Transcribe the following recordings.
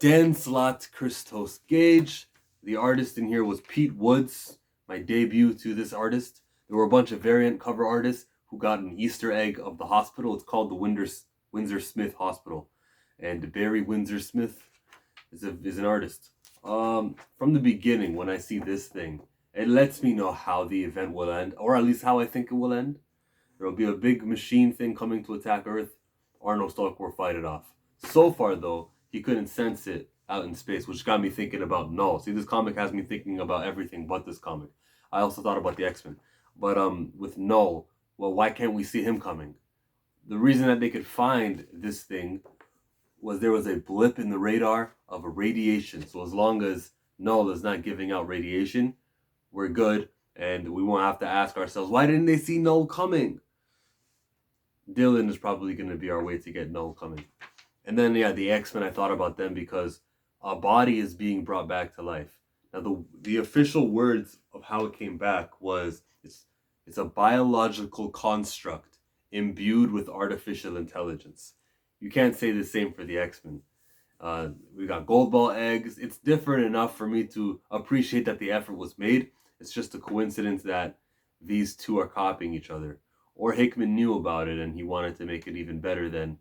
Dan Slott, Christos, Gage. The artist in here was Pete Woods, my debut to this artist. There were a bunch of variant cover artists who got an Easter egg of the hospital. It's called the Windsor Smith Hospital. And Barry Windsor Smith is an artist. From the beginning, when I see this thing, it lets me know how the event will end, or at least how I think it will end. There will be a big machine thing coming to attack Earth. Arno Stark will fight it off. So far, though, he couldn't sense it out in space, which got me thinking about Null. See, this comic has me thinking about everything but this comic. I also thought about the X-Men. But with Null, well, why can't we see him coming? The reason that they could find this thing was there was a blip in the radar of a radiation. So as long as Null is not giving out radiation, we're good. And we won't have to ask ourselves, why didn't they see Null coming? Dylan is probably going to be our way to get Null coming. And then, yeah, the X-Men, I thought about them because a body is being brought back to life. Now, the official words of how it came back was, it's a biological construct imbued with artificial intelligence. You can't say the same for the X-Men. We got goldball eggs. It's different enough for me to appreciate that the effort was made. It's just a coincidence that these two are copying each other. Or Hickman knew about it and he wanted to make it even better than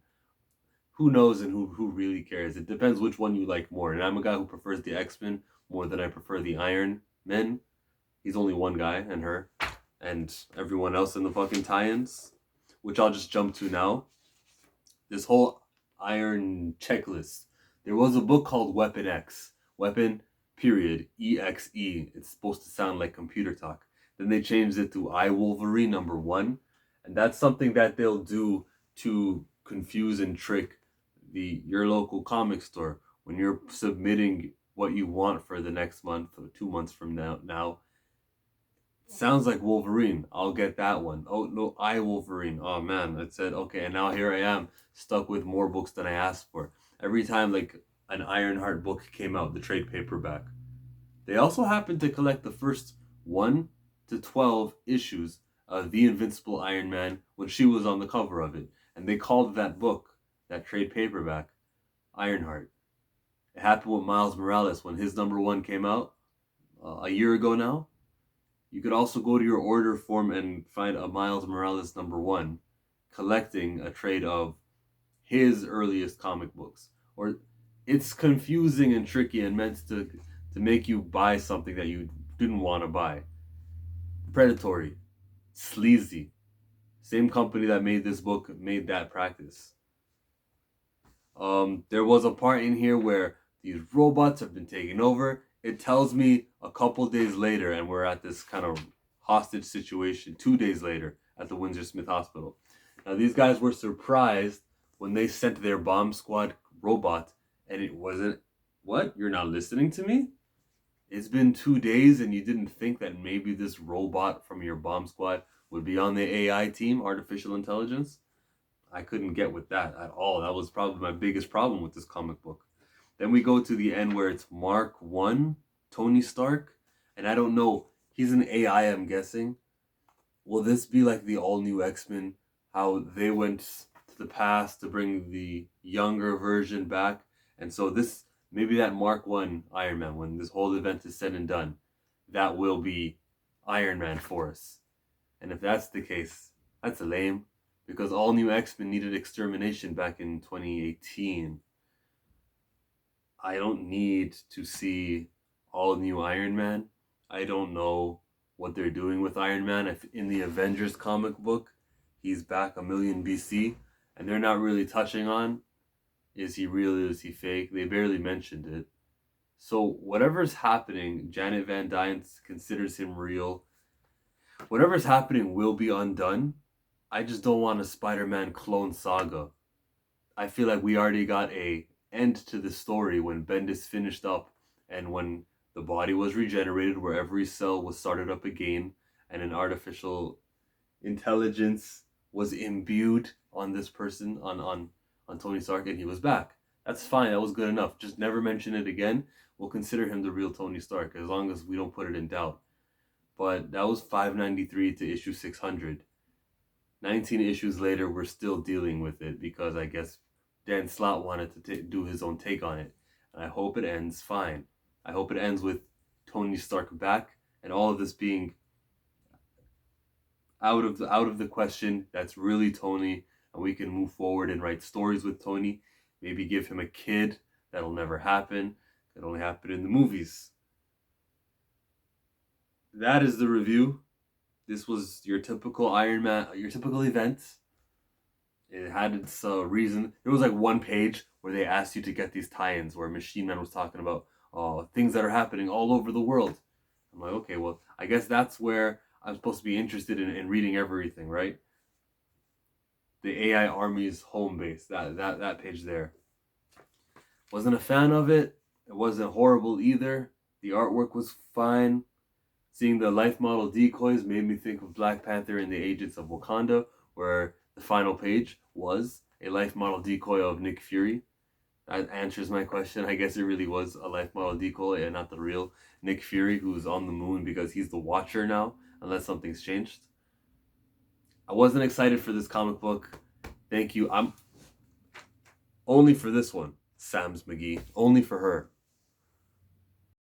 who knows and who really cares. It depends which one you like more. And I'm a guy who prefers the X-Men more than I prefer the Iron Men. He's only one guy and her. And everyone else in the fucking tie-ins. Which I'll just jump to now. This whole Iron checklist. There was a book called Weapon X. Weapon, period, E-X-E. It's supposed to sound like computer talk. Then they changed it to I Wolverine #1. And that's something that they'll do to confuse and trick your local comic store when you're submitting what you want for the next month or 2 months from now. Sounds like Wolverine. I'll get that one. Oh no, I Wolverine. Oh man, it said okay, and now here I am stuck with more books than I asked for. Every time like an Ironheart book came out, the trade paperback. They also happened to collect the first 1 to 12 issues of The Invincible Iron Man when she was on the cover of it. And they called that book, that trade paperback, Ironheart. It happened with Miles Morales when his #1 came out a year ago now. You could also go to your order form and find a Miles Morales #1 collecting a trade of his earliest comic books. Or it's confusing and tricky and meant to make you buy something that you didn't want to buy. Predatory. Sleazy. Same company that made this book made that practice. There was a part in here where these robots have been taken over. It tells me a couple days later, and we're at this kind of hostage situation 2 days later at the Windsor Smith Hospital. Now, these guys were surprised when they sent their bomb squad robot, and it wasn't, what? You're not listening to me? It's been 2 days and you didn't think that maybe this robot from your bomb squad would be on the AI team, artificial intelligence? I couldn't get with that at all. That was probably my biggest problem with this comic book. Then we go to the end where it's Mark 1, Tony Stark. And I don't know, he's an AI, I'm guessing. Will this be like the all-new X-Men? How they went to the past to bring the younger version back? And so this, maybe that Mark 1 Iron Man, when this whole event is said and done, that will be Iron Man for us. And if that's the case, that's lame. Because all new X-Men needed extermination back in 2018. I don't need to see all new Iron Man. I don't know what they're doing with Iron Man. If in the Avengers comic book, he's back 1,000,000 BC, and they're not really touching on, is he real, is he fake? They barely mentioned it. So whatever's happening, Janet Van Dyne considers him real. Whatever's happening will be undone. I just don't want a Spider-Man clone saga. I feel like we already got a end to the story when Bendis finished up and when the body was regenerated, where every cell was started up again and an artificial intelligence was imbued on this person, on Tony Stark, and he was back. That's fine. That was good enough. Just never mention it again. We'll consider him the real Tony Stark as long as we don't put it in doubt. But that was 593 to issue 600. 19 issues later, we're still dealing with it because I guess Dan Slott wanted to do his own take on it. and I hope it ends fine. I hope it ends with Tony Stark back and all of this being out of the question. That's really Tony, and we can move forward and write stories with Tony. Maybe give him a kid. That'll never happen. It only happened in the movies. That is the review. This was your typical Iron Man, your typical event. It had its reason. There was like one page where they asked you to get these tie-ins, where Machine Man was talking about things that are happening all over the world. I'm like, okay, well, I guess that's where I'm supposed to be interested in reading everything, right? The AI Army's home base, that page there. Wasn't a fan of it. It wasn't horrible either. The artwork was fine. Seeing the life model decoys made me think of Black Panther and the Agents of Wakanda, where the final page was a life model decoy of Nick Fury. That answers my question. I guess it really was a life model decoy and not the real Nick Fury, who's on the moon because he's the Watcher now, unless something's changed. I wasn't excited for this comic book. Thank you. I'm only for this one, Sam's McGee. Only for her.